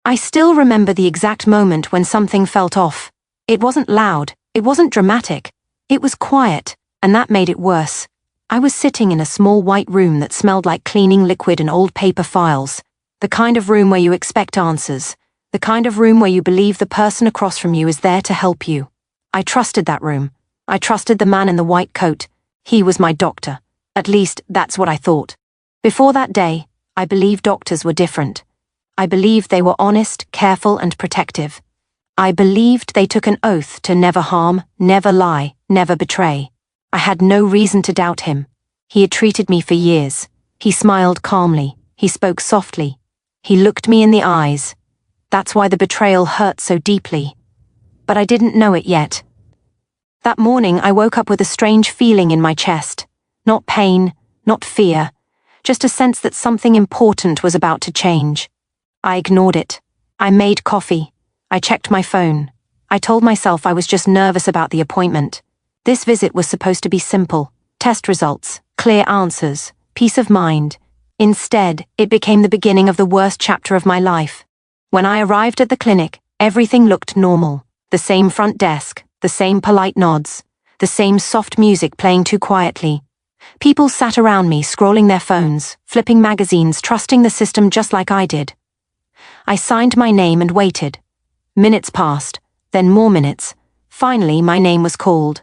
I still remember the exact moment when something felt off. It wasn't loud, it wasn't dramatic. It was quiet, and that made it worse. I was sitting in a small white room that smelled like cleaning liquid and old paper files. The kind of room where you expect answers. The kind of room where you believe the person across from you is there to help you. I trusted that room. I trusted the man in the white coat. He was my doctor. At least, that's what I thought. Before that day, I believed doctors were different. I believed they were honest, careful, and protective. I believed they took an oath to never harm, never lie, never betray. I had no reason to doubt him. He had treated me for years. He smiled calmly. He spoke softly. He looked me in the eyes. That's why the betrayal hurt so deeply. But I didn't know it yet. That morning, I woke up with a strange feeling in my chest. Not pain, not fear, just a sense that something important was about to change. I ignored it. I made coffee. I checked my phone. I told myself I was just nervous about the appointment. This visit was supposed to be simple. Test results, clear answers, peace of mind. Instead, it became the beginning of the worst chapter of my life. When I arrived at the clinic, everything looked normal. The same front desk, the same polite nods, the same soft music playing too quietly. People sat around me, scrolling their phones, flipping magazines, trusting the system just like I did. I signed my name and waited. Minutes passed, then more minutes. Finally, my name was called.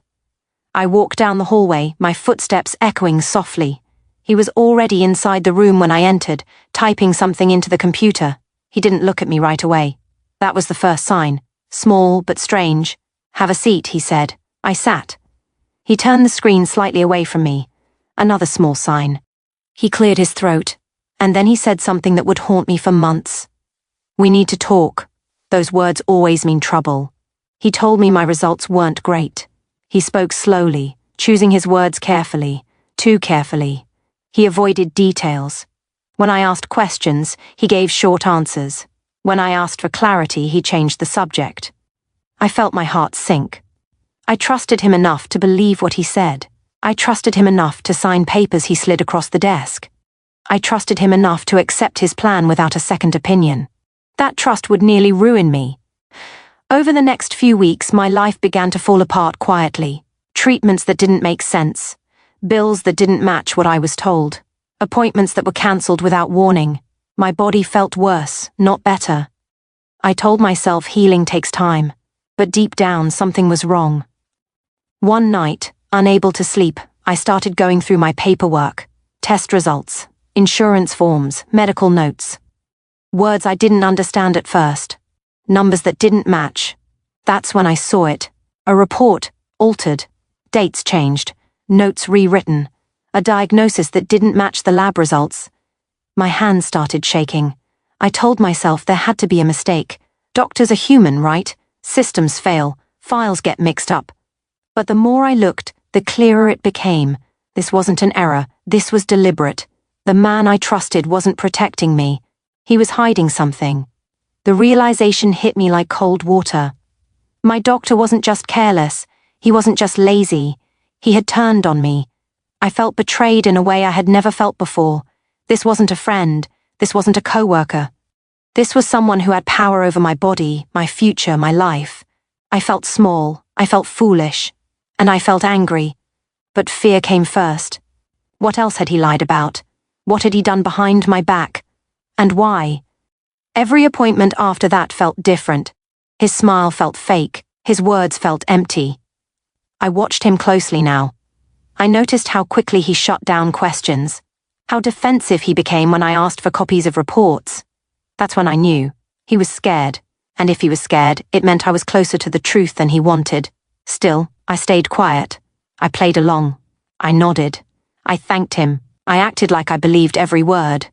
I walked down the hallway, my footsteps echoing softly. He was already inside the room when I entered, typing something into the computer. He didn't look at me right away. That was the first sign. Small but strange. "Have a seat," he said. I sat. He turned the screen slightly away from me. Another small sign. He cleared his throat, and then he said something that would haunt me for months. "We need to talk." Those words always mean trouble. He told me my results weren't great. He spoke slowly, choosing his words carefully, too carefully. He avoided details. When I asked questions, he gave short answers. When I asked for clarity, he changed the subject. I felt my heart sink. I trusted him enough to believe what he said. I trusted him enough to sign papers he slid across the desk. I trusted him enough to accept his plan without a second opinion. That trust would nearly ruin me. Over the next few weeks, my life began to fall apart quietly. Treatments that didn't make sense. Bills that didn't match what I was told. Appointments that were cancelled without warning. My body felt worse, not better. I told myself healing takes time, but deep down something was wrong. One night, unable to sleep, I started going through my paperwork, test results, insurance forms, medical notes. Words I didn't understand at first. Numbers that didn't match. That's when I saw it. A report, altered. Dates changed. Notes rewritten. A diagnosis that didn't match the lab results. My hands started shaking. I told myself there had to be a mistake. Doctors are human, right? Systems fail. Files get mixed up. But the more I looked, the clearer it became. This wasn't an error. This was deliberate. The man I trusted wasn't protecting me. He was hiding something. The realization hit me like cold water. My doctor wasn't just careless. He wasn't just lazy. He had turned on me. I felt betrayed in a way I had never felt before. This wasn't a friend. This wasn't a coworker. This was someone who had power over my body, my future, my life. I felt small. I felt foolish. And I felt angry. But fear came first. What else had he lied about? What had he done behind my back? And why? Every appointment after that felt different. His smile felt fake. His words felt empty. I watched him closely now. I noticed how quickly he shut down questions. How defensive he became when I asked for copies of reports. That's when I knew. He was scared. And if he was scared, it meant I was closer to the truth than he wanted. Still, I stayed quiet. I played along. I nodded. I thanked him. I acted like I believed every word.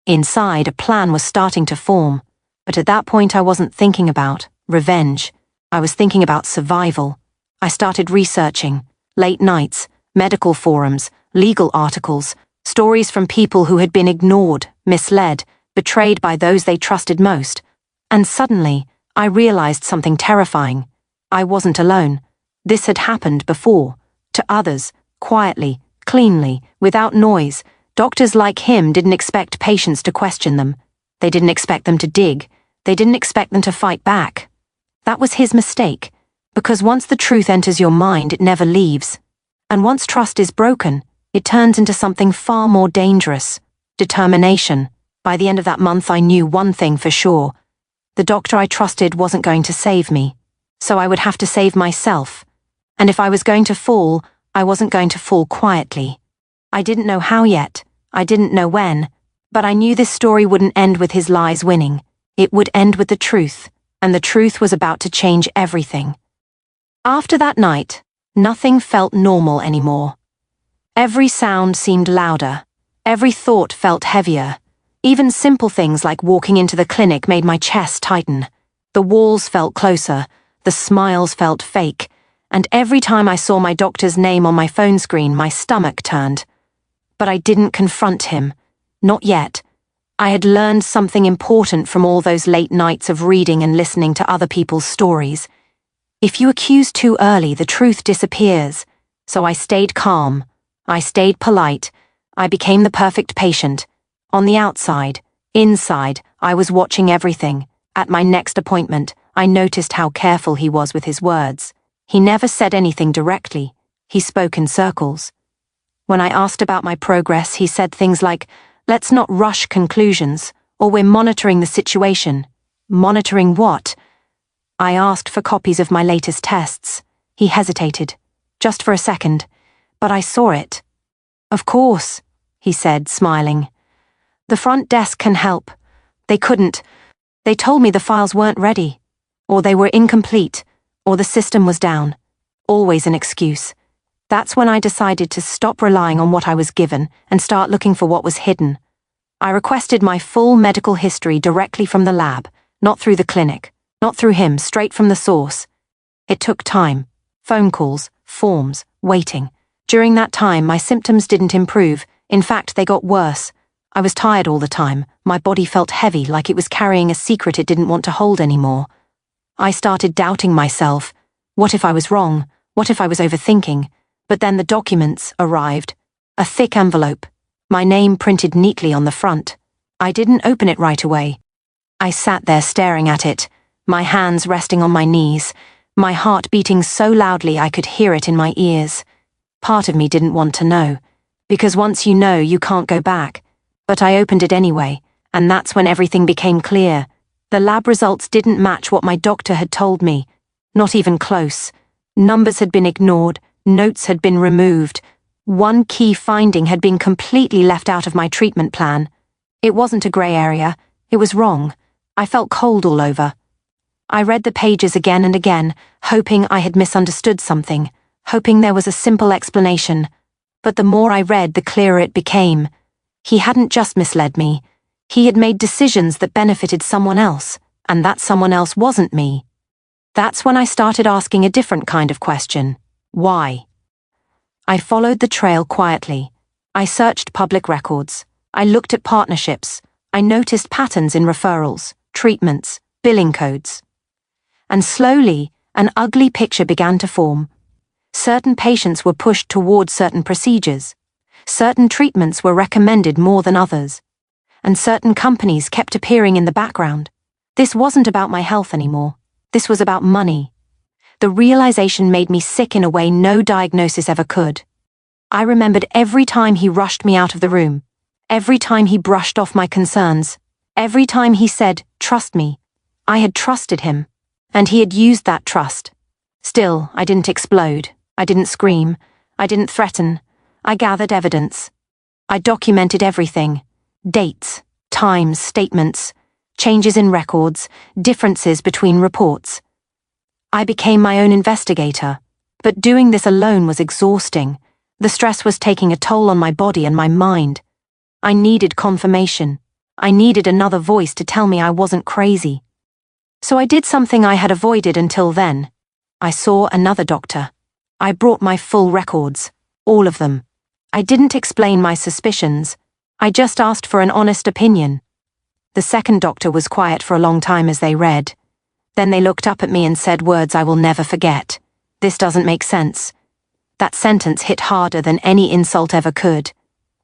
Inside, a plan was starting to form. But at that point I wasn't thinking about revenge. I was thinking about survival. I started researching. Late nights, medical forums, legal articles, stories from people who had been ignored, misled, betrayed by those they trusted most. And suddenly, I realized something terrifying. I wasn't alone. This had happened before. To others, quietly, cleanly, without noise. Doctors like him didn't expect patients to question them. They didn't expect them to dig. They didn't expect them to fight back. That was his mistake, because once the truth enters your mind, it never leaves. And once trust is broken, it turns into something far more dangerous: determination. By the end of that month, I knew one thing for sure. The doctor I trusted wasn't going to save me, so I would have to save myself. And if I was going to fall, I wasn't going to fall quietly. I didn't know how yet, I didn't know when, but I knew this story wouldn't end with his lies winning. It would end with the truth, and the truth was about to change everything. After that night, nothing felt normal anymore. Every sound seemed louder. Every thought felt heavier. Even simple things like walking into the clinic made my chest tighten. The walls felt closer, the smiles felt fake, and every time I saw my doctor's name on my phone screen, my stomach turned. But I didn't confront him. Not yet. I had learned something important from all those late nights of reading and listening to other people's stories. If you accuse too early, the truth disappears. So I stayed calm. I stayed polite. I became the perfect patient. On the outside, inside, I was watching everything. At my next appointment, I noticed how careful he was with his words. He never said anything directly. He spoke in circles. When I asked about my progress, he said things like, "Let's not rush conclusions," or "We're monitoring the situation." Monitoring what? I asked for copies of my latest tests. He hesitated, just for a second, but I saw it. "Of course," he said, smiling. "The front desk can help. They couldn't. They told me the files weren't ready, or they were incomplete, or the system was down." Always an excuse. That's when I decided to stop relying on what I was given and start looking for what was hidden. I requested my full medical history directly from the lab, not through the clinic, not through him, straight from the source. It took time. Phone calls, forms, waiting. During that time, my symptoms didn't improve. In fact, they got worse. I was tired all the time. My body felt heavy, like it was carrying a secret it didn't want to hold anymore. I started doubting myself. What if I was wrong? What if I was overthinking? But then the documents arrived. A thick envelope. My name printed neatly on the front. I didn't open it right away. I sat there staring at it, my hands resting on my knees, my heart beating so loudly I could hear it in my ears. Part of me didn't want to know, because once you know, you can't go back. But I opened it anyway, and that's when everything became clear. The lab results didn't match what my doctor had told me. Not even close. Numbers had been ignored. Notes had been removed. One key finding had been completely left out of my treatment plan. It wasn't a grey area. It was wrong. I felt cold all over. I read the pages again and again, hoping I had misunderstood something, hoping there was a simple explanation. But the more I read, the clearer it became. He hadn't just misled me. He had made decisions that benefited someone else, and that someone else wasn't me. That's when I started asking a different kind of question. Why? I followed the trail quietly. I searched public records. I looked at partnerships. I noticed patterns in referrals, treatments, billing codes. And slowly, an ugly picture began to form. Certain patients were pushed towards certain procedures. Certain treatments were recommended more than others. And certain companies kept appearing in the background. This wasn't about my health anymore. This was about money. The realization made me sick in a way no diagnosis ever could. I remembered every time he rushed me out of the room, every time he brushed off my concerns, every time he said, "Trust me." I had trusted him, and he had used that trust. Still, I didn't explode. I didn't scream. I didn't threaten. I gathered evidence. I documented everything. Dates, times, statements, changes in records, differences between reports. I became my own investigator, but doing this alone was exhausting. The stress was taking a toll on my body and my mind. I needed confirmation. I needed another voice to tell me I wasn't crazy. So I did something I had avoided until then. I saw another doctor. I brought my full records, all of them. I didn't explain my suspicions. I just asked for an honest opinion. The second doctor was quiet for a long time as they read. Then they looked up at me and said words I will never forget. "This doesn't make sense." That sentence hit harder than any insult ever could.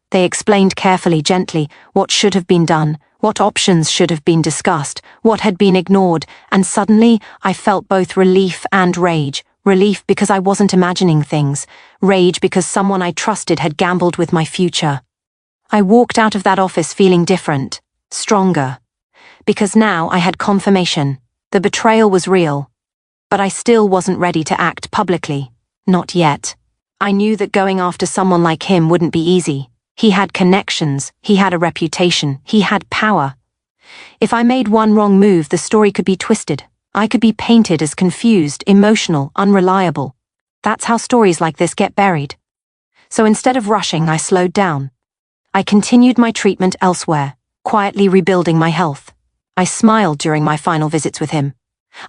They explained carefully, gently, what should have been done, what options should have been discussed, what had been ignored, and suddenly I felt both relief and rage. Relief because I wasn't imagining things, rage because someone I trusted had gambled with my future. I walked out of that office feeling different, stronger, because now I had confirmation. The betrayal was real. But I still wasn't ready to act publicly. Not yet. I knew that going after someone like him wouldn't be easy. He had connections, he had a reputation, he had power. If I made one wrong move, the story could be twisted. I could be painted as confused, emotional, unreliable. That's how stories like this get buried. So instead of rushing, I slowed down. I continued my treatment elsewhere, quietly rebuilding my health. I smiled during my final visits with him.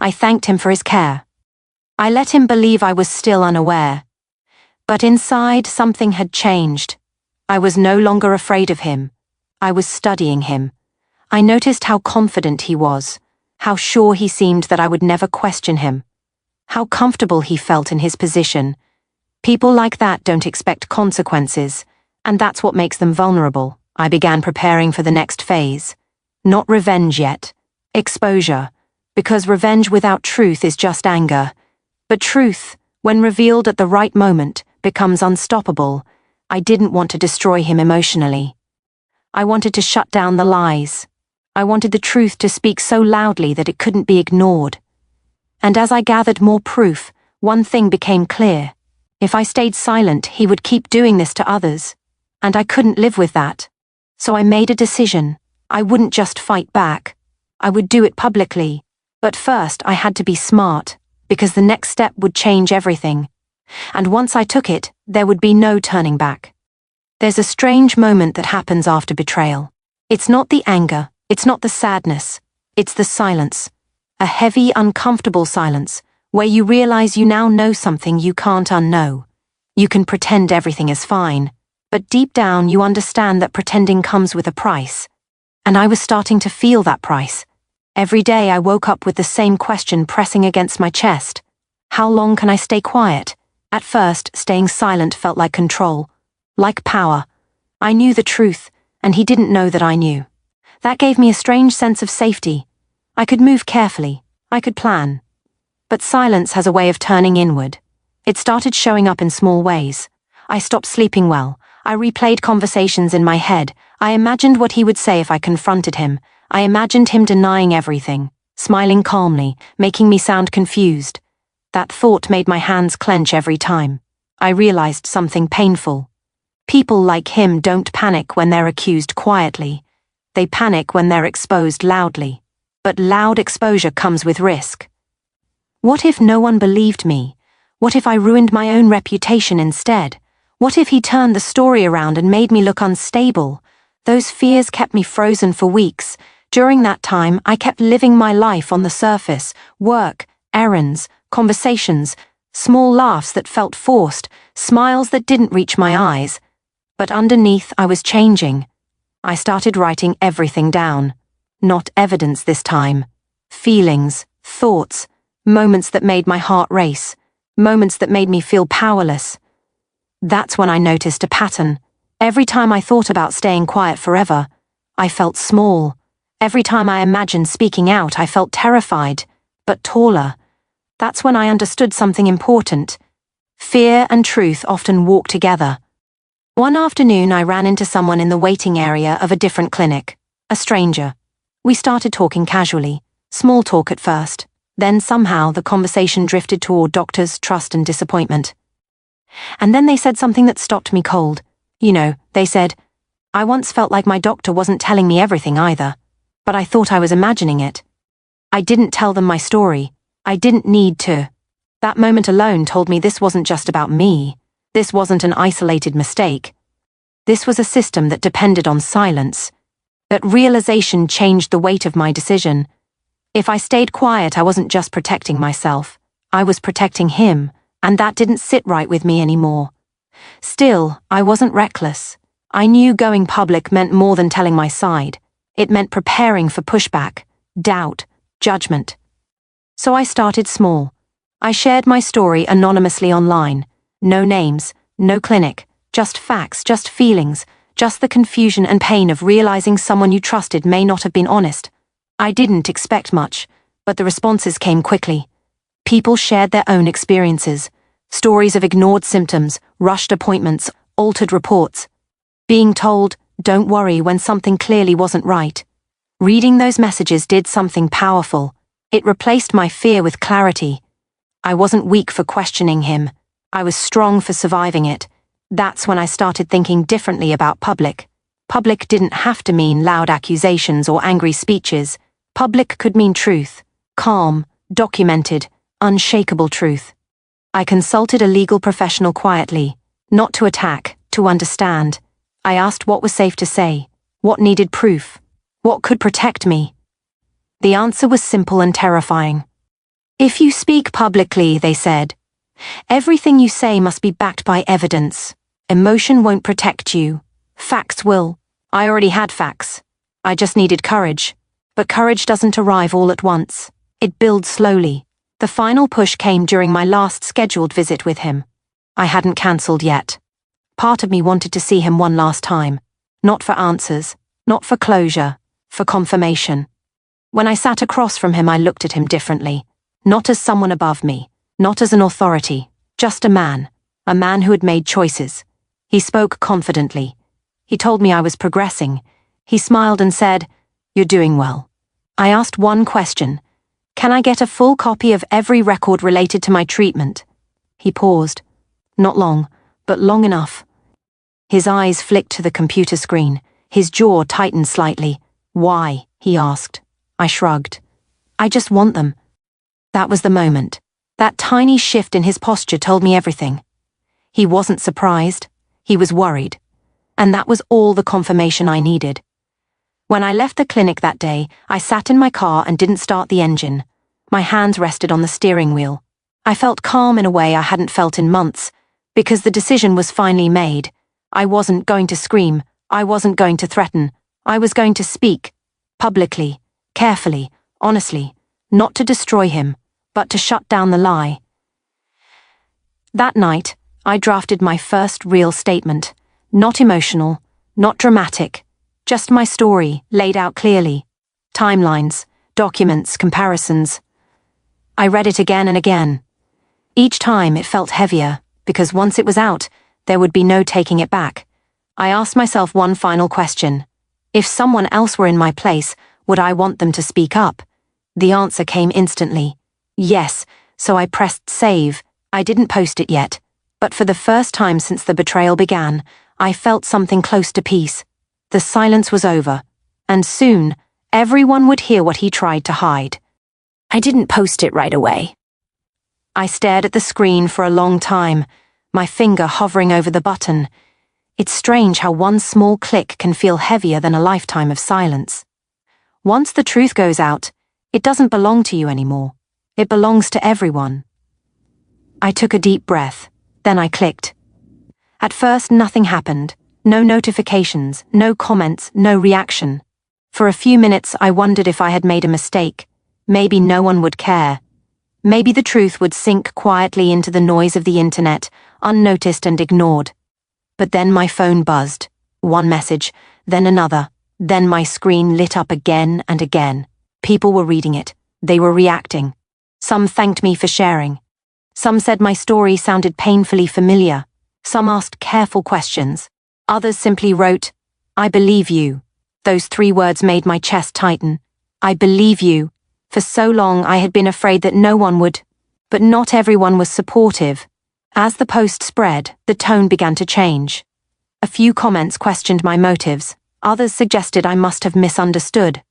I thanked him for his care. I let him believe I was still unaware. But inside, something had changed. I was no longer afraid of him. I was studying him. I noticed how confident he was, how sure he seemed that I would never question him, how comfortable he felt in his position. People like that don't expect consequences, and that's what makes them vulnerable. I began preparing for the next phase. Not revenge yet. Exposure. Because revenge without truth is just anger. But truth, when revealed at the right moment, becomes unstoppable. I didn't want to destroy him emotionally. I wanted to shut down the lies. I wanted the truth to speak so loudly that it couldn't be ignored. And as I gathered more proof, one thing became clear. If I stayed silent, he would keep doing this to others. And I couldn't live with that. So I made a decision. I wouldn't just fight back. I would do it publicly. But first, I had to be smart, because the next step would change everything. And once I took it, there would be no turning back. There's a strange moment that happens after betrayal. It's not the anger, it's not the sadness, it's the silence. A heavy, uncomfortable silence, where you realize you now know something you can't unknow. You can pretend everything is fine, but deep down you understand that pretending comes with a price. And I was starting to feel that price. Every day I woke up with the same question pressing against my chest. How long can I stay quiet? At first, staying silent felt like control, like power. I knew the truth, and he didn't know that I knew. That gave me a strange sense of safety. I could move carefully, I could plan. But silence has a way of turning inward. It started showing up in small ways. I stopped sleeping well. I replayed conversations in my head. I imagined what he would say if I confronted him. I imagined him denying everything, smiling calmly, making me sound confused. That thought made my hands clench every time. I realized something painful. People like him don't panic when they're accused quietly. They panic when they're exposed loudly. But loud exposure comes with risk. What if no one believed me? What if I ruined my own reputation instead? What if he turned the story around and made me look unstable? Those fears kept me frozen for weeks. During that time, I kept living my life on the surface. Work, errands, conversations, small laughs that felt forced, smiles that didn't reach my eyes. But underneath, I was changing. I started writing everything down. Not evidence this time. Feelings, thoughts, moments that made my heart race, moments that made me feel powerless. That's when I noticed a pattern. Every time I thought about staying quiet forever, I felt small. Every time I imagined speaking out, I felt terrified, but taller. That's when I understood something important. Fear and truth often walk together. One afternoon, I ran into someone in the waiting area of a different clinic, a stranger. We started talking casually, small talk at first. Then somehow the conversation drifted toward doctors, trust and disappointment. And then they said something that stopped me cold. They said, I once felt like my doctor wasn't telling me everything either, but I thought I was imagining it. I didn't tell them my story. I didn't need to. That moment alone told me this wasn't just about me. This wasn't an isolated mistake. This was a system that depended on silence. That realization changed the weight of my decision. If I stayed quiet, I wasn't just protecting myself. I was protecting him, and that didn't sit right with me anymore. Still, I wasn't reckless. I knew going public meant more than telling my side. It meant preparing for pushback, doubt, judgment. So I started small. I shared my story anonymously online. No names, no clinic, just facts, just feelings. just the confusion and pain of realizing someone you trusted may not have been honest. I didn't expect much, but the responses came quickly. People shared their own experiences, stories of ignored symptoms, rushed appointments, altered reports. Being told, "Don't worry," when something clearly wasn't right. Reading those messages did something powerful. It replaced my fear with clarity. I wasn't weak for questioning him. I was strong for surviving it. That's when I started thinking differently about public. Public didn't have to mean loud accusations or angry speeches. Public could mean truth. Calm, documented, unshakable truth. I consulted a legal professional quietly, not to attack, to understand. I asked what was safe to say, what needed proof, what could protect me. The answer was simple and terrifying. If you speak publicly, they said, everything you say must be backed by evidence. Emotion won't protect you. Facts will. I already had facts. I just needed courage. But courage doesn't arrive all at once. It builds slowly. The final push came during my last scheduled visit with him. I hadn't cancelled yet. Part of me wanted to see him one last time. Not for answers, not for closure, for confirmation. When I sat across from him, I looked at him differently. Not as someone above me, not as an authority, just a man who had made choices. He spoke confidently. He told me I was progressing. He smiled and said, "You're doing well." I asked one question. "Can I get a full copy of every record related to my treatment?" He paused. Not long, but long enough. His eyes flicked to the computer screen. His jaw tightened slightly. "Why?" he asked. I shrugged. "I just want them." That was the moment. That tiny shift in his posture told me everything. He wasn't surprised. He was worried. And that was all the confirmation I needed. When I left the clinic that day, I sat in my car and didn't start the engine. My hands rested on the steering wheel. I felt calm in a way I hadn't felt in months, because the decision was finally made. I wasn't going to scream. I wasn't going to threaten. I was going to speak. Publicly, carefully, honestly, not to destroy him, but to shut down the lie. That night, I drafted my first real statement. Not emotional, not dramatic, just my story laid out clearly. Timelines, documents, comparisons. I read it again and again. Each time it felt heavier, because once it was out, there would be no taking it back. I asked myself one final question. If someone else were in my place, would I want them to speak up? The answer came instantly. Yes, so I pressed save. I didn't post it yet, but for the first time since the betrayal began, I felt something close to peace. The silence was over, and soon, everyone would hear what he tried to hide. I didn't post it right away. I stared at the screen for a long time, my finger hovering over the button. It's strange how one small click can feel heavier than a lifetime of silence. Once the truth goes out, it doesn't belong to you anymore. It belongs to everyone. I took a deep breath, then I clicked. At first, nothing happened. No notifications, no comments, no reaction. For a few minutes, I wondered if I had made a mistake. Maybe no one would care. Maybe the truth would sink quietly into the noise of the internet, unnoticed and ignored. But then my phone buzzed. One message, then another. Then my screen lit up again and again. People were reading it. They were reacting. Some thanked me for sharing. Some said my story sounded painfully familiar. Some asked careful questions. Others simply wrote, "I believe you." Those 3 words made my chest tighten. I believe you. For so long I had been afraid that no one would. But not everyone was supportive. As the post spread, the tone began to change. A few comments questioned my motives. Others suggested I must have misunderstood.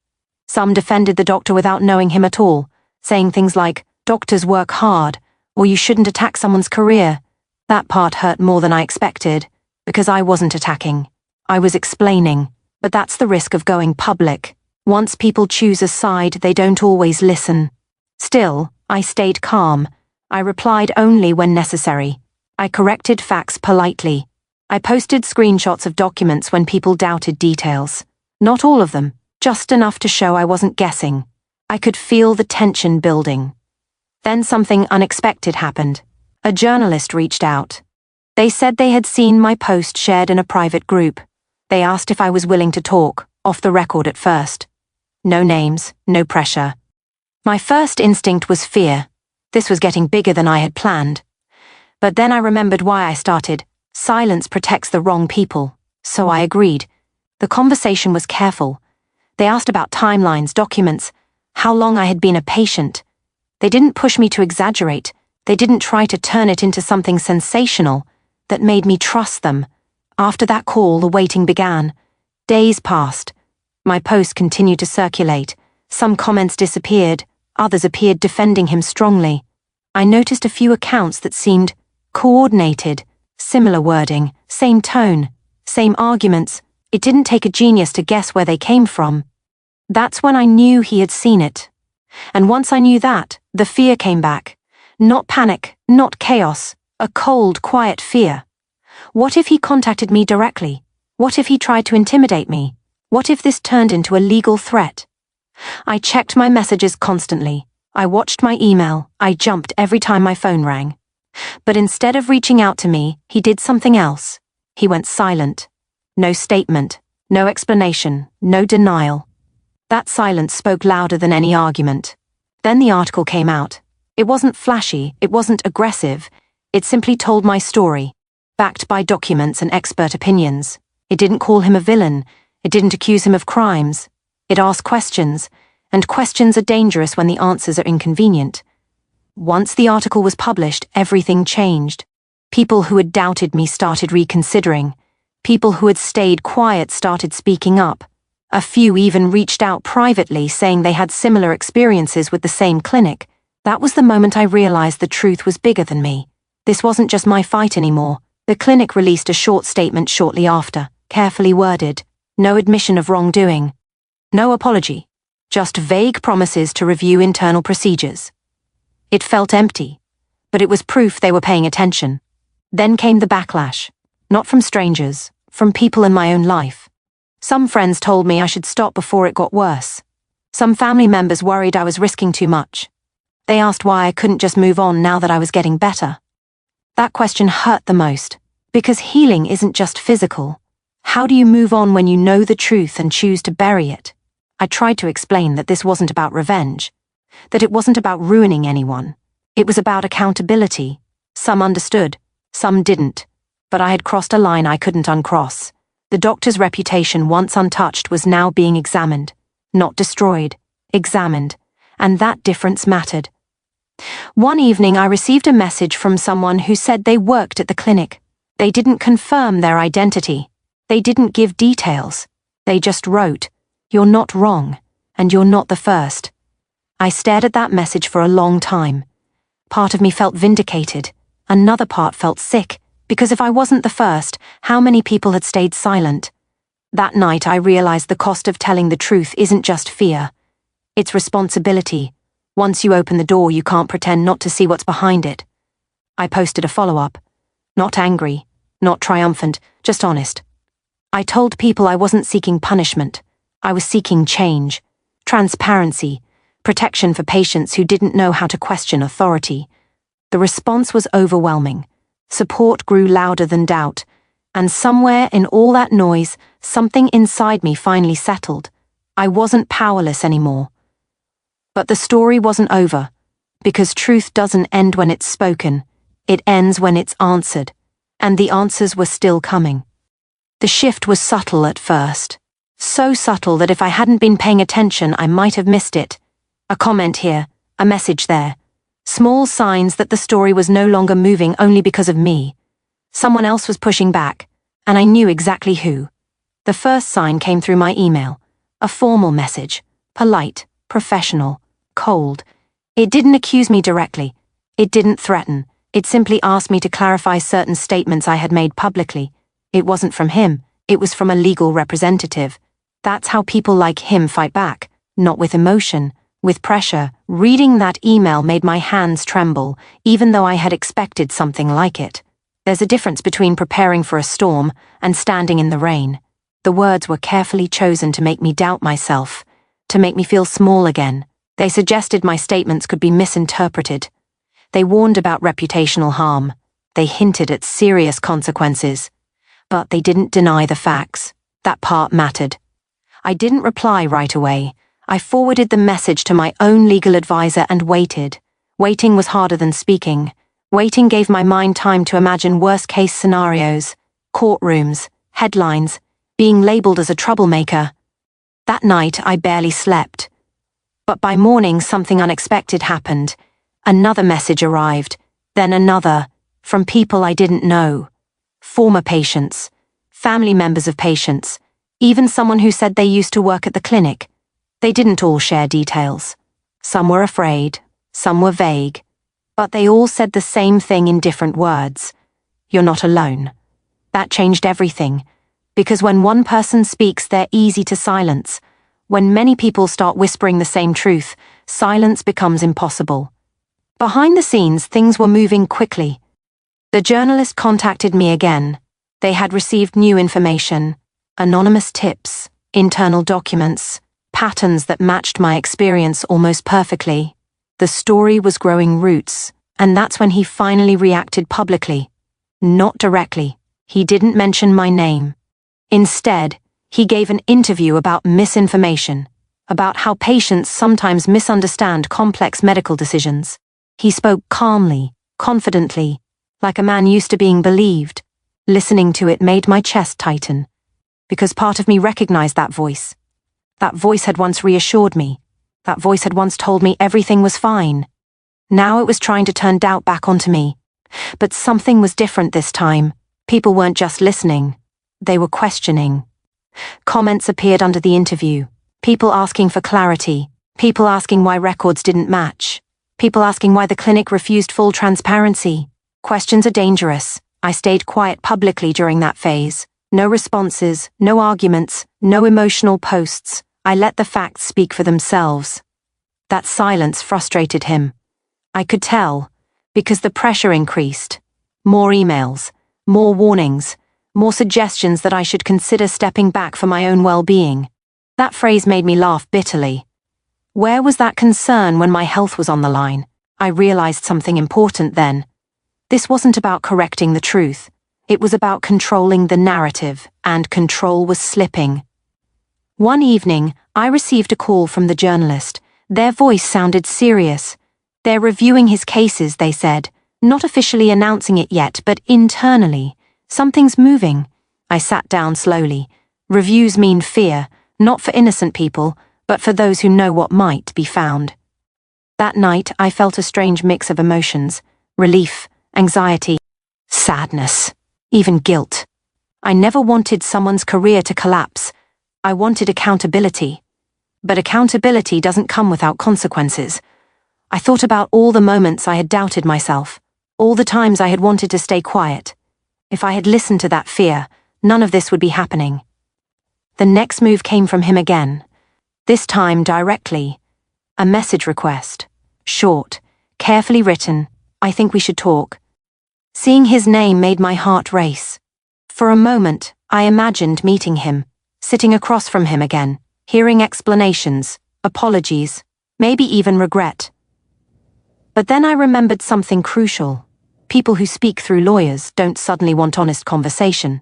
Some defended the doctor without knowing him at all, saying things like, "Doctors work hard," or "You shouldn't attack someone's career." That part hurt more than I expected, because I wasn't attacking. I was explaining. But that's the risk of going public. Once people choose a side, they don't always listen. Still, I stayed calm. I replied only when necessary. I corrected facts politely. I posted screenshots of documents when people doubted details. Not all of them, just enough to show I wasn't guessing. I could feel the tension building. Then something unexpected happened. A journalist reached out. They said they had seen my post shared in a private group. They asked if I was willing to talk, off the record at first. No names, no pressure. My first instinct was fear. This was getting bigger than I had planned. But then I remembered why I started. Silence protects the wrong people. So I agreed. The conversation was careful. They asked about timelines, documents, how long I had been a patient. They didn't push me to exaggerate. They didn't try to turn it into something sensational that made me trust them. After that call, the waiting began. Days passed. My post continued to circulate. Some comments disappeared. Others appeared defending him strongly. I noticed a few accounts that seemed coordinated. Similar wording, same tone, same arguments. It didn't take a genius to guess where they came from. That's when I knew he had seen it. And once I knew that, the fear came back. Not panic, not chaos, a cold, quiet fear. What if he contacted me directly? What if he tried to intimidate me? What if this turned into a legal threat? I checked my messages constantly. I watched my email. I jumped every time my phone rang. But instead of reaching out to me, he did something else. He went silent. No statement, no explanation, no denial. That silence spoke louder than any argument. Then the article came out. It wasn't flashy, it wasn't aggressive. It simply told my story, backed by documents and expert opinions. It didn't call him a villain. It didn't accuse him of crimes. It asked questions, and questions are dangerous when the answers are inconvenient. Once the article was published, everything changed. People who had doubted me started reconsidering. People who had stayed quiet started speaking up. A few even reached out privately, saying they had similar experiences with the same clinic. That was the moment I realized the truth was bigger than me. This wasn't just my fight anymore. The clinic released a short statement shortly after, carefully worded. No admission of wrongdoing. No apology. Just vague promises to review internal procedures. It felt empty, but it was proof they were paying attention. Then came the backlash. Not from strangers, from people in my own life. Some friends told me I should stop before it got worse. Some family members worried I was risking too much. They asked why I couldn't just move on now that I was getting better. That question hurt the most, because healing isn't just physical. How do you move on when you know the truth and choose to bury it? I tried to explain that this wasn't about revenge, that it wasn't about ruining anyone. It was about accountability. Some understood, some didn't. But I had crossed a line I couldn't uncross. The doctor's reputation, once untouched, was now being examined. Not destroyed, examined. And that difference mattered. One evening I received a message from someone who said they worked at the clinic. They didn't confirm their identity. They didn't give details. They just wrote, "You're not wrong, and you're not the first." I stared at that message for a long time. Part of me felt vindicated. Another part felt sick. Because if I wasn't the first, how many people had stayed silent? That night I realized the cost of telling the truth isn't just fear. It's responsibility. Once you open the door, you can't pretend not to see what's behind it. I posted a follow-up. Not angry, not triumphant, just honest. I told people I wasn't seeking punishment. I was seeking change, transparency, protection for patients who didn't know how to question authority. The response was overwhelming. Support grew louder than doubt, and somewhere in all that noise, something inside me finally settled. I wasn't powerless anymore. But the story wasn't over, because truth doesn't end when it's spoken. It ends when it's answered, and the answers were still coming. The shift was subtle at first. So subtle that if I hadn't been paying attention, I might have missed it. A comment here, a message there. Small signs that the story was no longer moving only because of me. Someone else was pushing back, and I knew exactly who. The first sign came through my email. A formal message. Polite, professional, cold. It didn't accuse me directly. It didn't threaten. It simply asked me to clarify certain statements I had made publicly. It wasn't from him. It was from a legal representative. That's how people like him fight back. Not with emotion. With pressure. Reading that email made my hands tremble, even though I had expected something like it. There's a difference between preparing for a storm and standing in the rain. The words were carefully chosen to make me doubt myself, to make me feel small again. They suggested my statements could be misinterpreted. They warned about reputational harm. They hinted at serious consequences. But they didn't deny the facts. That part mattered. I didn't reply right away. I forwarded the message to my own legal advisor and waited. Waiting was harder than speaking. Waiting gave my mind time to imagine worst-case scenarios, courtrooms, headlines, being labeled as a troublemaker. That night, I barely slept. But by morning, something unexpected happened. Another message arrived, then another, from people I didn't know. Former patients, family members of patients, even someone who said they used to work at the clinic. They didn't all share details. Some were afraid, some were vague, but they all said the same thing in different words. You're not alone. That changed everything, because when one person speaks, they're easy to silence. When many people start whispering the same truth, silence becomes impossible. Behind the scenes, things were moving quickly. The journalist contacted me again. They had received new information, anonymous tips, internal documents, patterns that matched my experience almost perfectly. The story was growing roots, and that's when he finally reacted publicly. Not directly. He didn't mention my name. Instead, he gave an interview about misinformation, about how patients sometimes misunderstand complex medical decisions. He spoke calmly, confidently, like a man used to being believed. Listening to it made my chest tighten, because part of me recognized that voice. That voice had once reassured me. That voice had once told me everything was fine. Now it was trying to turn doubt back onto me. But something was different this time. People weren't just listening. They were questioning. Comments appeared under the interview. People asking for clarity. People asking why records didn't match. People asking why the clinic refused full transparency. Questions are dangerous. I stayed quiet publicly during that phase. No responses, no arguments, no emotional posts. I let the facts speak for themselves. That silence frustrated him. I could tell, because the pressure increased. More emails, more warnings, more suggestions that I should consider stepping back for my own well-being. That phrase made me laugh bitterly. Where was that concern when my health was on the line? I realized something important then. This wasn't about correcting the truth. It was about controlling the narrative, and control was slipping. One evening, I received a call from the journalist. Their voice sounded serious. They're reviewing his cases, they said, not officially announcing it yet, but internally. Something's moving. I sat down slowly. Reviews mean fear, not for innocent people, but for those who know what might be found. That night, I felt a strange mix of emotions: relief, anxiety, sadness, even guilt. I never wanted someone's career to collapse. I wanted accountability. But accountability doesn't come without consequences. I thought about all the moments I had doubted myself, all the times I had wanted to stay quiet. If I had listened to that fear, none of this would be happening. The next move came from him again. This time directly. A message request. Short, carefully written. I think we should talk. Seeing his name made my heart race. For a moment, I imagined meeting him, sitting across from him again, hearing explanations, apologies, maybe even regret. But then I remembered something crucial. People who speak through lawyers don't suddenly want honest conversation.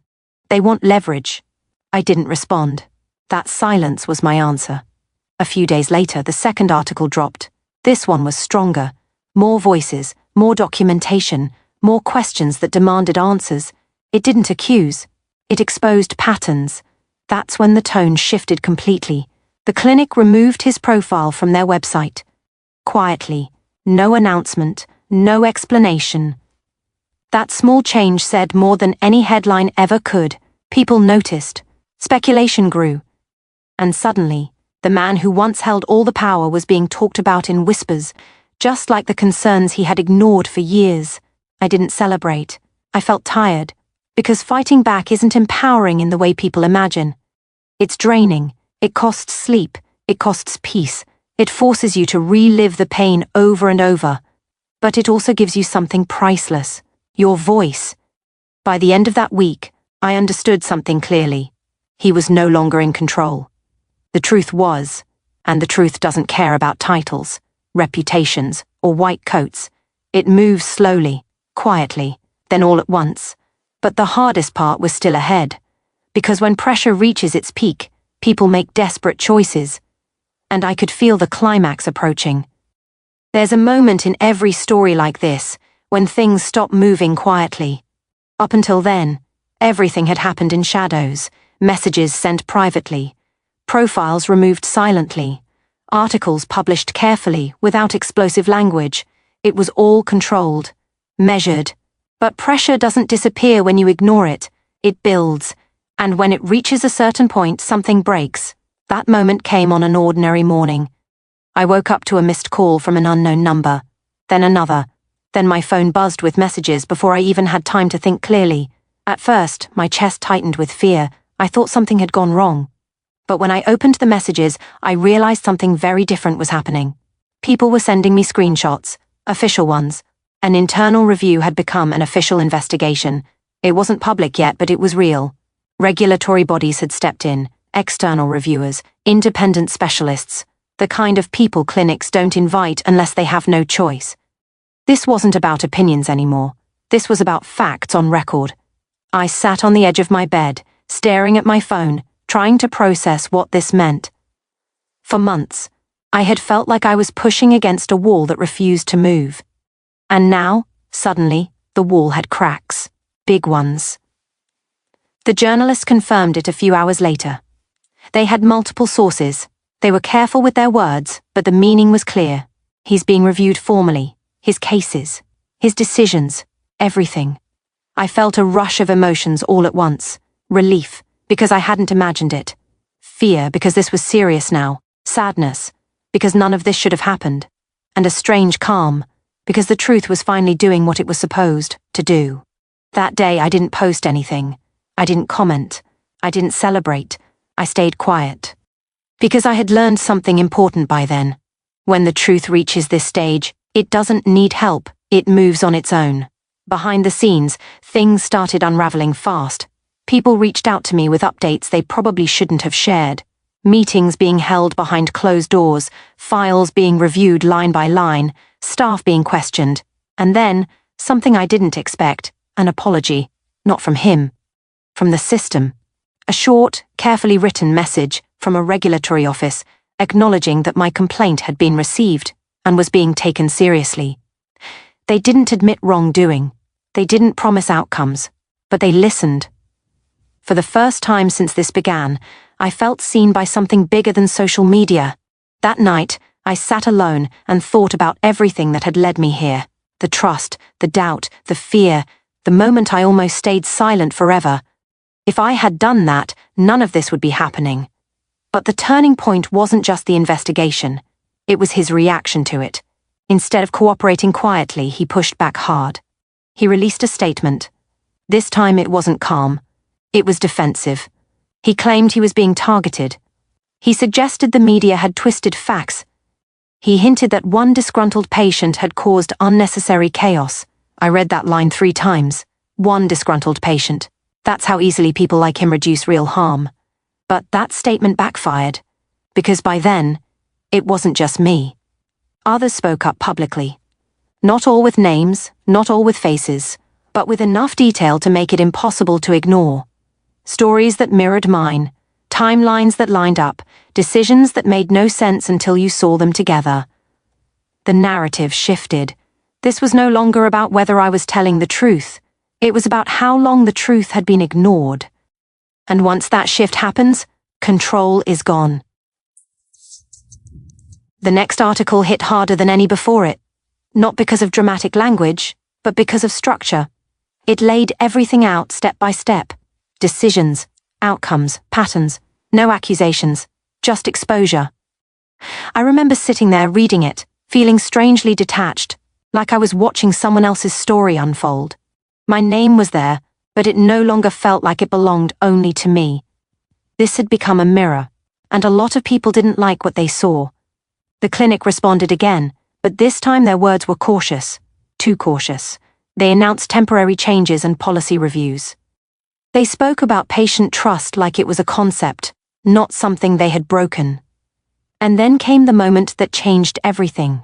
They want leverage. I didn't respond. That silence was my answer. A few days later, the second article dropped. This one was stronger. More voices, more documentation, more questions that demanded answers. It didn't accuse. It exposed patterns. That's when the tone shifted completely. The clinic removed his profile from their website. Quietly. No announcement, no explanation. That small change said more than any headline ever could. People noticed. Speculation grew. And suddenly, the man who once held all the power was being talked about in whispers, just like the concerns he had ignored for years. I didn't celebrate. I felt tired, because fighting back isn't empowering in the way people imagine. It's draining. It costs sleep. It costs peace. It forces you to relive the pain over and over. But it also gives you something priceless. Your voice. By the end of that week, I understood something clearly. He was no longer in control. The truth was, and the truth doesn't care about titles, reputations, or white coats. It moves slowly, quietly, then all at once. But the hardest part was still ahead. Because when pressure reaches its peak, people make desperate choices. And I could feel the climax approaching. There's a moment in every story like this when things stop moving quietly. Up until then, everything had happened in shadows, messages sent privately, profiles removed silently, articles published carefully without explosive language. It was all controlled, measured. But pressure doesn't disappear when you ignore it. It builds, and when it reaches a certain point, something breaks. That moment came on an ordinary morning. I woke up to a missed call from an unknown number, then another. Then my phone buzzed with messages before I even had time to think clearly. At first, my chest tightened with fear. I thought something had gone wrong. But when I opened the messages, I realized something very different was happening. People were sending me screenshots, official ones. An internal review had become an official investigation. It wasn't public yet, but it was real. Regulatory bodies had stepped in, external reviewers, independent specialists, the kind of people clinics don't invite unless they have no choice. This wasn't about opinions anymore. This was about facts on record. I sat on the edge of my bed, staring at my phone, trying to process what this meant. For months, I had felt like I was pushing against a wall that refused to move. And now, suddenly, the wall had cracks. Big ones. The journalists confirmed it a few hours later. They had multiple sources. They were careful with their words, but the meaning was clear. He's being reviewed formally. His cases. His decisions. Everything. I felt a rush of emotions all at once. Relief, because I hadn't imagined it. Fear, because this was serious now. Sadness, because none of this should have happened. And a strange calm, because the truth was finally doing what it was supposed to do. That day I didn't post anything. I didn't comment. I didn't celebrate. I stayed quiet. Because I had learned something important by then. When the truth reaches this stage, it doesn't need help, it moves on its own. Behind the scenes, things started unraveling fast. People reached out to me with updates they probably shouldn't have shared. Meetings being held behind closed doors, files being reviewed line by line, staff being questioned. And then, something I didn't expect, an apology. Not from him. From the system. A short, carefully written message from a regulatory office acknowledging that my complaint had been received and was being taken seriously. They didn't admit wrongdoing. They didn't promise outcomes, but they listened. For the first time since this began, I felt seen by something bigger than social media. That night, I sat alone and thought about everything that had led me here. The trust, the doubt, the fear, the moment I almost stayed silent forever. If I had done that, none of this would be happening. But the turning point wasn't just the investigation. It was his reaction to it. Instead of cooperating quietly, he pushed back hard. He released a statement. This time it wasn't calm. It was defensive. He claimed he was being targeted. He suggested the media had twisted facts. He hinted that one disgruntled patient had caused unnecessary chaos. I read that line 3 times. One disgruntled patient. That's how easily people like him reduce real harm. But that statement backfired. Because by then, it wasn't just me. Others spoke up publicly. Not all with names, not all with faces, but with enough detail to make it impossible to ignore. Stories that mirrored mine, timelines that lined up, decisions that made no sense until you saw them together. The narrative shifted. This was no longer about whether I was telling the truth. It was about how long the truth had been ignored. And once that shift happens, control is gone. The next article hit harder than any before it. Not because of dramatic language, but because of structure. It laid everything out step by step. Decisions, outcomes, patterns, no accusations, just exposure. I remember sitting there reading it, feeling strangely detached, like I was watching someone else's story unfold. My name was there, but it no longer felt like it belonged only to me. This had become a mirror, and a lot of people didn't like what they saw. The clinic responded again, but this time their words were cautious, too cautious. They announced temporary changes and policy reviews. They spoke about patient trust like it was a concept, not something they had broken. And then came the moment that changed everything.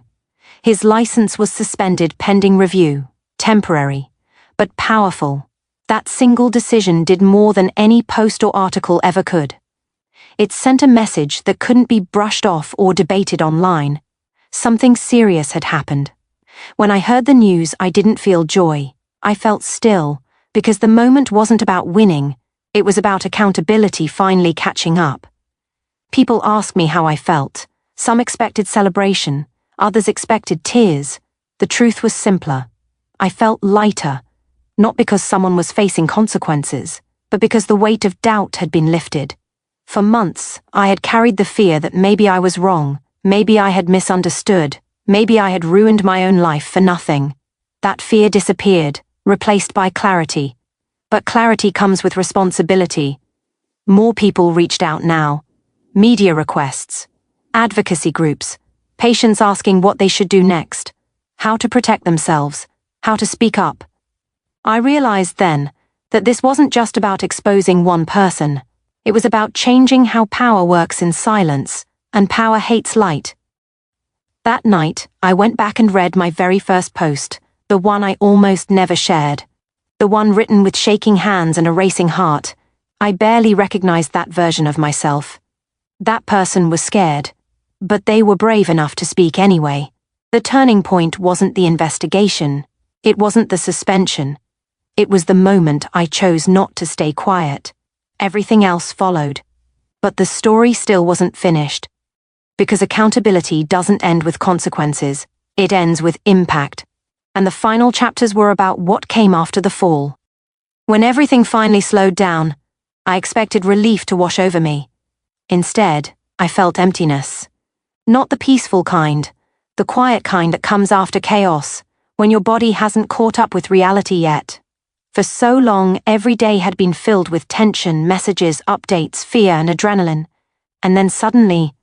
His license was suspended pending review, temporary, but powerful. That single decision did more than any post or article ever could. It sent a message that couldn't be brushed off or debated online. Something serious had happened. When I heard the news, I didn't feel joy. I felt still, because the moment wasn't about winning, it was about accountability finally catching up. People asked me how I felt. Some expected celebration, others expected tears. The truth was simpler. I felt lighter, not because someone was facing consequences, but because the weight of doubt had been lifted. For months, I had carried the fear that maybe I was wrong, maybe I had misunderstood, maybe I had ruined my own life for nothing. That fear disappeared, replaced by clarity. But clarity comes with responsibility. More people reached out now. Media requests, advocacy groups, patients asking what they should do next, how to protect themselves, how to speak up. I realized then that this wasn't just about exposing one person. It was about changing how power works in silence, and power hates light. That night, I went back and read my very first post, the one I almost never shared. The one written with shaking hands and a racing heart. I barely recognized that version of myself. That person was scared, but they were brave enough to speak anyway. The turning point wasn't the investigation. It wasn't the suspension. It was the moment I chose not to stay quiet. Everything else followed. But the story still wasn't finished. Because accountability doesn't end with consequences, it ends with impact. And the final chapters were about what came after the fall. When everything finally slowed down, I expected relief to wash over me. Instead, I felt emptiness. Not the peaceful kind, the quiet kind that comes after chaos, when your body hasn't caught up with reality yet. For so long, every day had been filled with tension, messages, updates, fear, and adrenaline. And then suddenly,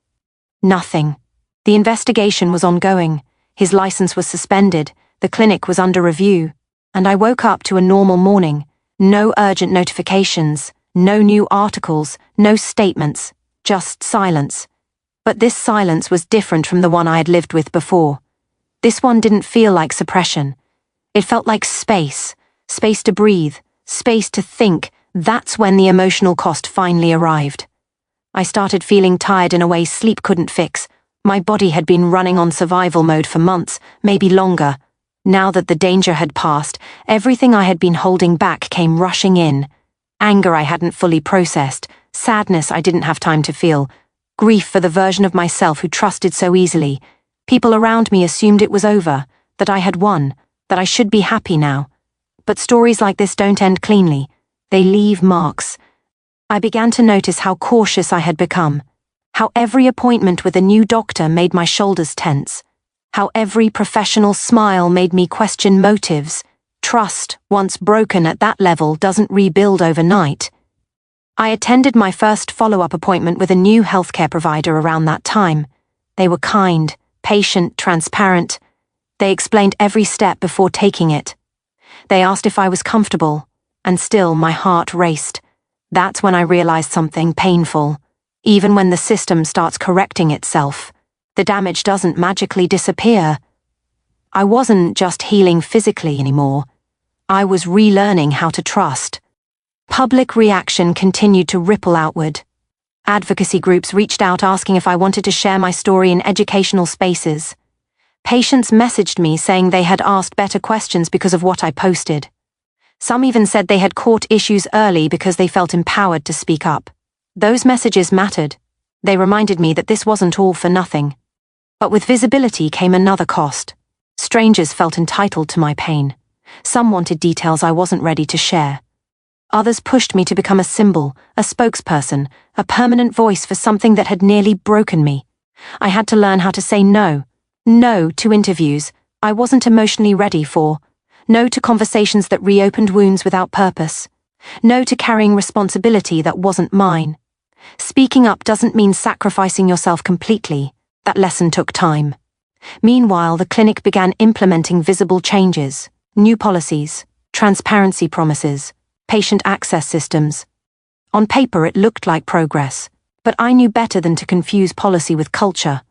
nothing. The investigation was ongoing. His license was suspended. The clinic was under review. And I woke up to a normal morning. No urgent notifications, no new articles, no statements, just silence. But this silence was different from the one I had lived with before. This one didn't feel like suppression. It felt like space. Space to breathe, space to think. That's when the emotional cost finally arrived. I started feeling tired in a way sleep couldn't fix. My body had been running on survival mode for months, maybe longer. Now that the danger had passed, everything I had been holding back came rushing in. Anger I hadn't fully processed, sadness I didn't have time to feel, grief for the version of myself who trusted so easily. People around me assumed it was over, that I had won, that I should be happy now. But stories like this don't end cleanly. They leave marks. I began to notice how cautious I had become, how every appointment with a new doctor made my shoulders tense, how every professional smile made me question motives. Trust, once broken at that level, doesn't rebuild overnight. I attended my first follow-up appointment with a new healthcare provider around that time. They were kind, patient, transparent. They explained every step before taking it. They asked if I was comfortable, and still my heart raced. That's when I realized something painful. Even when the system starts correcting itself, the damage doesn't magically disappear. I wasn't just healing physically anymore. I was relearning how to trust. Public reaction continued to ripple outward. Advocacy groups reached out asking if I wanted to share my story in educational spaces. Patients messaged me saying they had asked better questions because of what I posted. Some even said they had caught issues early because they felt empowered to speak up. Those messages mattered. They reminded me that this wasn't all for nothing. But with visibility came another cost. Strangers felt entitled to my pain. Some wanted details I wasn't ready to share. Others pushed me to become a symbol, a spokesperson, a permanent voice for something that had nearly broken me. I had to learn how to say no. No to interviews I wasn't emotionally ready for. No to conversations that reopened wounds without purpose. No to carrying responsibility that wasn't mine. Speaking up doesn't mean sacrificing yourself completely. That lesson took time. Meanwhile, the clinic began implementing visible changes, new policies, transparency promises, patient access systems. On paper, it looked like progress, but I knew better than to confuse policy with culture.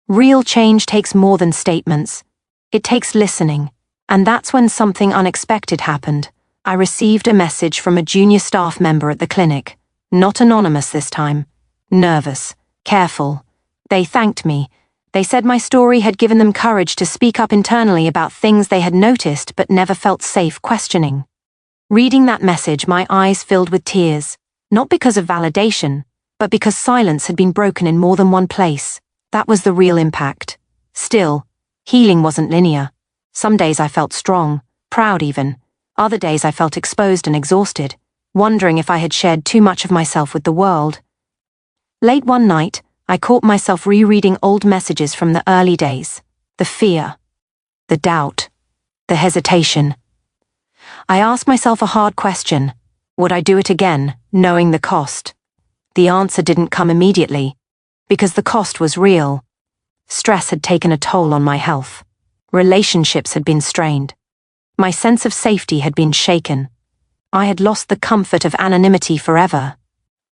Real change takes more than statements. It takes listening, and that's when something unexpected happened. I received a message from a junior staff member at the clinic. Not anonymous this time. Nervous. Careful. They thanked me. They said my story had given them courage to speak up internally about things they had noticed but never felt safe questioning. Reading that message, my eyes filled with tears. Not because of validation, but because silence had been broken in more than one place. That was the real impact. Still, healing wasn't linear. Some days I felt strong, proud even. Other days I felt exposed and exhausted, wondering if I had shared too much of myself with the world. Late one night, I caught myself rereading old messages from the early days. The fear, the doubt, the hesitation. I asked myself a hard question. Would I do it again, knowing the cost? The answer didn't come immediately, because the cost was real. Stress had taken a toll on my health. Relationships had been strained. My sense of safety had been shaken. I had lost the comfort of anonymity forever.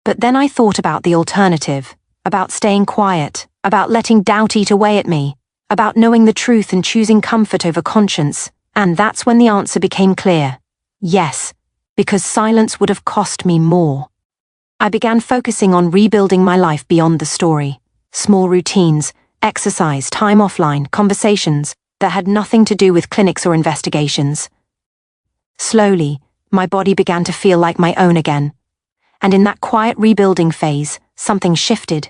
But then I thought about the alternative, about staying quiet, about letting doubt eat away at me, about knowing the truth and choosing comfort over conscience, and that's when the answer became clear. Yes, because silence would have cost me more. I began focusing on rebuilding my life beyond the story. Small routines, exercise, time offline, conversations that had nothing to do with clinics or investigations. Slowly, my body began to feel like my own again. And in that quiet rebuilding phase, something shifted.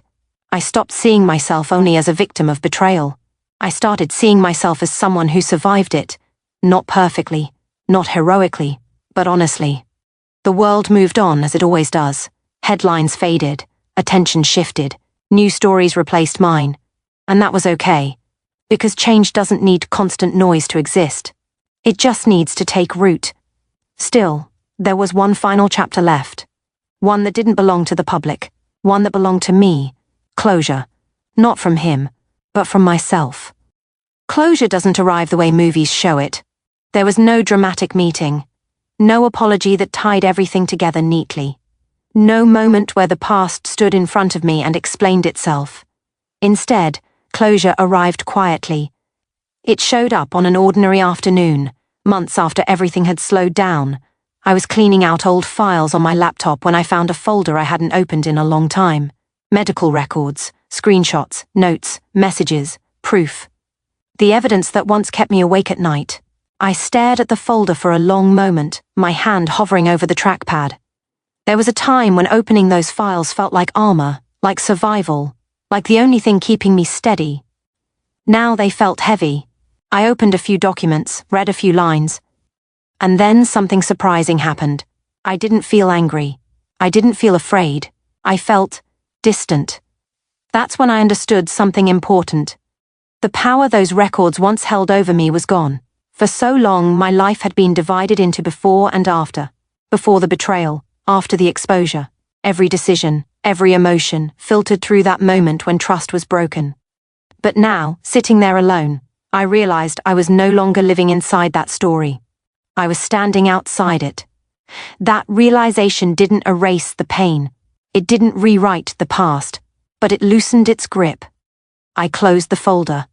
I stopped seeing myself only as a victim of betrayal. I started seeing myself as someone who survived it. Not perfectly, not heroically, but honestly. The world moved on as it always does. Headlines faded, attention shifted, new stories replaced mine. And that was okay, because change doesn't need constant noise to exist. It just needs to take root. Still, there was one final chapter left. One that didn't belong to the public, one that belonged to me. Closure. Not from him, but from myself. Closure doesn't arrive the way movies show it. There was no dramatic meeting. No apology that tied everything together neatly. No moment where the past stood in front of me and explained itself. Instead, closure arrived quietly. It showed up on an ordinary afternoon, months after everything had slowed down. I was cleaning out old files on my laptop when I found a folder I hadn't opened in a long time. Medical records, screenshots, notes, messages, proof. The evidence that once kept me awake at night. I stared at the folder for a long moment, my hand hovering over the trackpad. There was a time when opening those files felt like armor, like survival, like the only thing keeping me steady. Now they felt heavy. I opened a few documents, read a few lines. And then something surprising happened. I didn't feel angry. I didn't feel afraid. I felt distant. That's when I understood something important. The power those records once held over me was gone. For so long, my life had been divided into before and after. Before the betrayal, after the exposure. Every decision, every emotion, filtered through that moment when trust was broken. But now, sitting there alone, I realized I was no longer living inside that story. I was standing outside it. That realization didn't erase the pain. It didn't rewrite the past, but it loosened its grip. I closed the folder.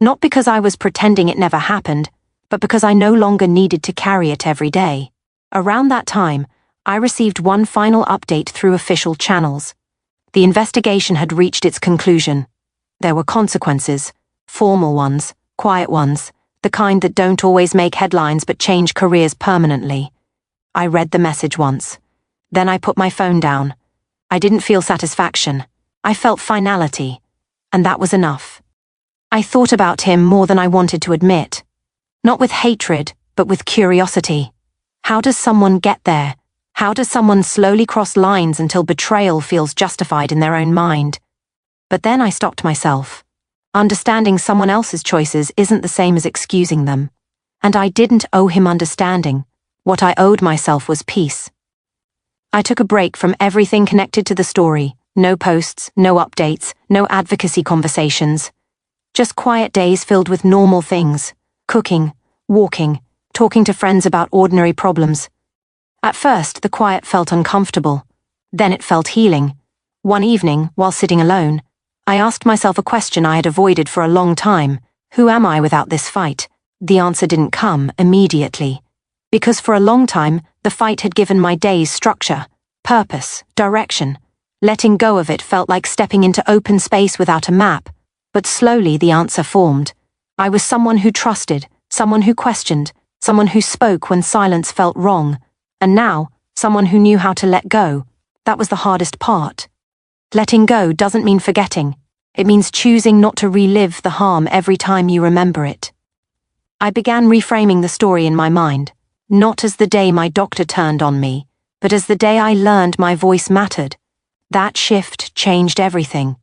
Not because I was pretending it never happened, but because I no longer needed to carry it every day. Around that time, I received one final update through official channels. The investigation had reached its conclusion. There were consequences, formal ones, quiet ones, the kind that don't always make headlines but change careers permanently. I read the message once. Then I put my phone down. I didn't feel satisfaction. I felt finality. And that was enough. I thought about him more than I wanted to admit. Not with hatred, but with curiosity. How does someone get there? How does someone slowly cross lines until betrayal feels justified in their own mind? But then I stopped myself. Understanding someone else's choices isn't the same as excusing them. And I didn't owe him understanding. What I owed myself was peace. I took a break from everything connected to the story. No posts, no updates, no advocacy conversations. Just quiet days filled with normal things. Cooking, walking, talking to friends about ordinary problems. At first, the quiet felt uncomfortable. Then it felt healing. One evening, while sitting alone, I asked myself a question I had avoided for a long time. Who am I without this fight? The answer didn't come immediately. Because for a long time, The fight had given my days structure, purpose, direction. Letting go of it felt like stepping into open space without a map, but slowly the answer formed. I was someone who trusted, someone who questioned, someone who spoke when silence felt wrong, and now, someone who knew how to let go. That was the hardest part. Letting go doesn't mean forgetting. It means choosing not to relive the harm every time you remember it. I began reframing the story in my mind, not as the day my doctor turned on me, but as the day I learned my voice mattered. That shift changed everything.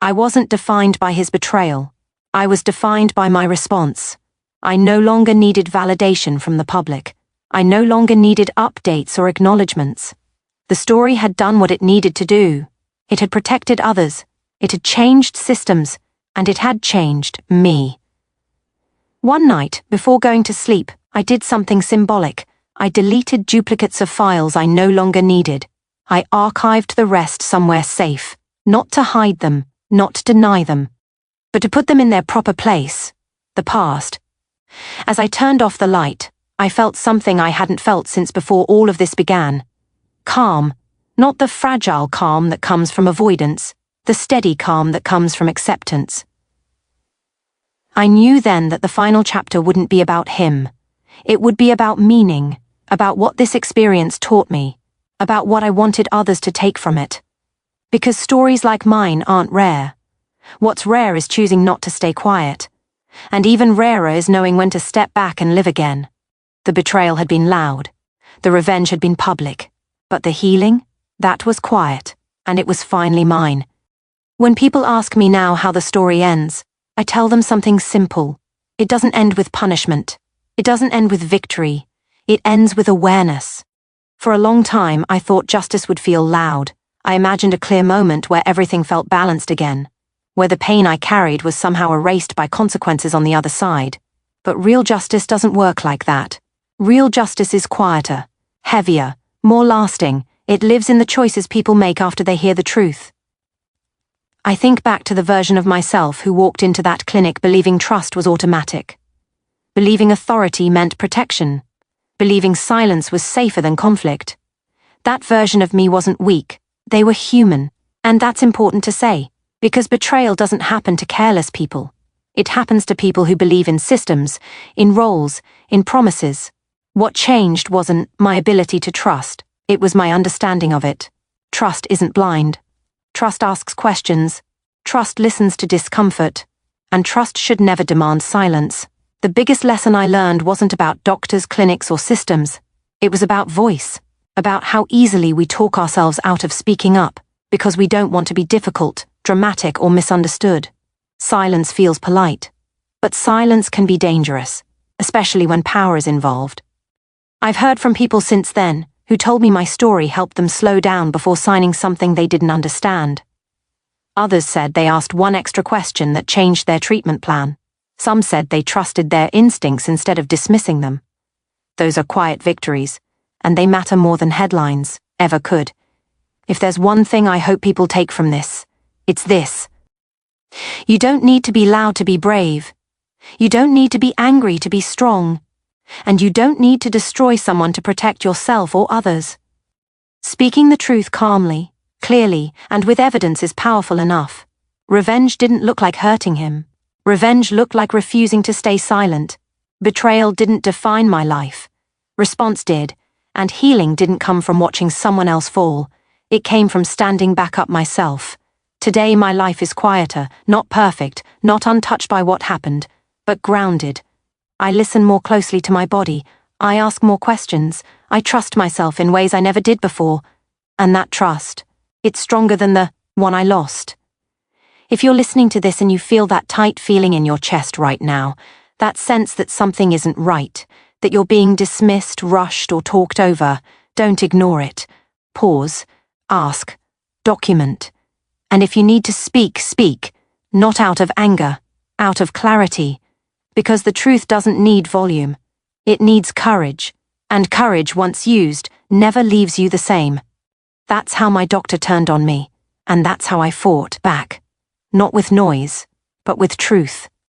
I wasn't defined by his betrayal. I was defined by my response. I no longer needed validation from the public. I no longer needed updates or acknowledgements. The story had done what it needed to do. It had protected others, it had changed systems, and it had changed me. One night, before going to sleep, I did something symbolic. I deleted duplicates of files I no longer needed. I archived the rest somewhere safe, not to hide them, not to deny them, but to put them in their proper place, the past. As I turned off the light, I felt something I hadn't felt since before all of this began. Calm. Not the fragile calm that comes from avoidance, the steady calm that comes from acceptance. I knew then that the final chapter wouldn't be about him. It would be about meaning, about what this experience taught me, about what I wanted others to take from it. Because stories like mine aren't rare. What's rare is choosing not to stay quiet. And even rarer is knowing when to step back and live again. The betrayal had been loud. The revenge had been public. But the healing? That was quiet, and it was finally mine. When people ask me now how the story ends, I tell them something simple. It doesn't end with punishment. It doesn't end with victory. It ends with awareness. For a long time, I thought justice would feel loud. I imagined a clear moment where everything felt balanced again, where the pain I carried was somehow erased by consequences on the other side. But real justice doesn't work like that. Real justice is quieter, heavier, more lasting. It lives in the choices people make after they hear the truth. I think back to the version of myself who walked into that clinic believing trust was automatic, believing authority meant protection, believing silence was safer than conflict. That version of me wasn't weak, they were human, and that's important to say, because betrayal doesn't happen to careless people. It happens to people who believe in systems, in roles, in promises. What changed wasn't my ability to trust. It was my understanding of it. Trust isn't blind. Trust asks questions. Trust listens to discomfort. And trust should never demand silence. The biggest lesson I learned wasn't about doctors, clinics, or systems. It was about voice. About how easily we talk ourselves out of speaking up, because we don't want to be difficult, dramatic, or misunderstood. Silence feels polite. But silence can be dangerous, especially when power is involved. I've heard from people since then, who told me my story helped them slow down before signing something they didn't understand. Others said they asked one extra question that changed their treatment plan. Some said they trusted their instincts instead of dismissing them. Those are quiet victories, and they matter more than headlines ever could. If there's one thing I hope people take from this, it's this. You don't need to be loud to be brave. You don't need to be angry to be strong. And you don't need to destroy someone to protect yourself or others. Speaking the truth calmly, clearly, and with evidence is powerful enough. Revenge didn't look like hurting him. Revenge looked like refusing to stay silent. Betrayal didn't define my life. Response did, and healing didn't come from watching someone else fall. It came from standing back up myself. Today my life is quieter, not perfect, not untouched by what happened, but grounded. I listen more closely to my body, I ask more questions, I trust myself in ways I never did before. And that trust, it's stronger than the one I lost. If you're listening to this and you feel that tight feeling in your chest right now, that sense that something isn't right, that you're being dismissed, rushed, or talked over, don't ignore it. Pause, ask, document. And if you need to speak, speak, not out of anger, out of clarity. Because the truth doesn't need volume. It needs courage, and courage, once used, never leaves you the same. That's how my doctor turned on me, and that's how I fought back. Not with noise, but with truth.